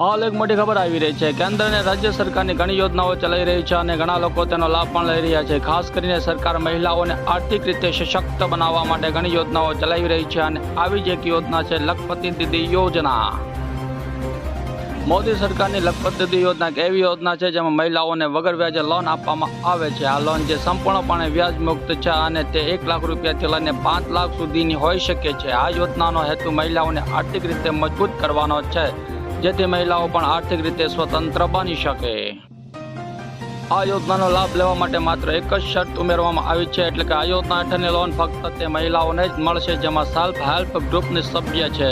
हाल एक मोटी खबर આવી રહી છે। केंद्र ने राज्य सरकारની ઘણી યોજનાઓ ચલાવી રહી છે અને ઘણા લોકો તેનો લાભ પણ લઈ રહ્યા છે। ખાસ કરીને સરકાર મહિલાઓને આર્થિક રીતે સશક્ત બનાવવા માટે ઘણી યોજનાઓ ચલાવી રહી છે અને આવી જ એક યોજના છે લખપતિ દીદી યોજના। મોદી સરકારની લખપતિ દીદી યોજના એક એવી યોજના છે જેમાં મહિલાઓને વગર વ્યાજે લોન આપવામાં આવે છે। આ લોન જે સંપૂર્ણપણે વ્યાજ મુક્ત છે અને તે 1 લાખ રૂપિયાથી લઈને 5 લાખ સુધીની હોઈ શકે છે। આ યોજનાનો હેતુ મહિલાઓને આર્થિક રીતે મજબૂત કરવાનો છે જેથી મહિલાઓ પણ આર્થિક રીતે સ્વતંત્ર બની શકે। આ યોજનાનો લાભ લેવા માટે માત્ર એક જ શરત ઉમેરવામાં આવી છે, એટલે કે આ યોજના હેઠળની લોન ફક્ત તે મહિલાઓને જ મળશે જેમાં સેલ્ફ હેલ્પ ગ્રુપની સભ્ય છે।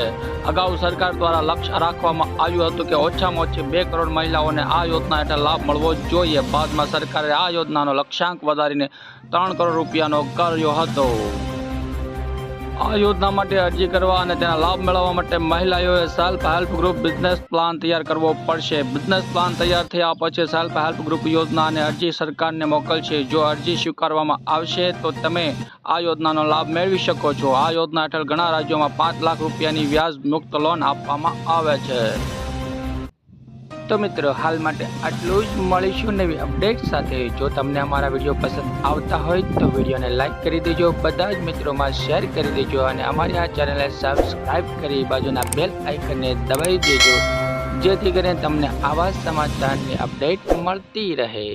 અગાઉ સરકાર દ્વારા લક્ષ્ય રાખવામાં આવ્યું હતું કે ઓછામાં ઓછી 2 કરોડ મહિલાઓને આ યોજના હેઠળ લાભ મળવો જોઈએ। બાદમાં સરકારે આ યોજનાનો લક્ષ્યાંક વધારીને 3 કરોડ રૂપિયાનો કર્યો હતો। આ યોજના માટે અરજી કરવા અને તેના લાભ મેળવવા માટે મહિલાઓએ self help group business plan તૈયાર કરવો પડશે। બિઝનેસ પ્લાન તૈયાર થયા પછી સેલ્ફ હેલ્પ ગ્રુપ યોજના અને અરજી સરકારને મોકલશે। જો અરજી સ્વીકારવામાં આવશે તો તમે આ યોજનાનો લાભ મેળવી શકો છો। આ યોજના હેઠળ ઘણા રાજ્યોમાં 5 લાખ રૂપિયાની વ્યાજ મુક્ત લોન આપવામાં આવે છે। તો મિત્રો હાલ માટે આટલું જ। મળીશું નવી અપડેટ સાથે। જો તમને અમારા વિડીયો પસંદ આવતા હોય તો વિડીયોને લાઇક કરી દેજો, બધા જ મિત્રોમાં શેર કરી દેજો અને અમારી આ ચેનલને સબસ્ક્રાઈબ કરી બાજુના બેલ આઇકનને દબાવી દેજો જેથી કરીને તમને આવા સમાચારની અપડેટ મળતી રહે।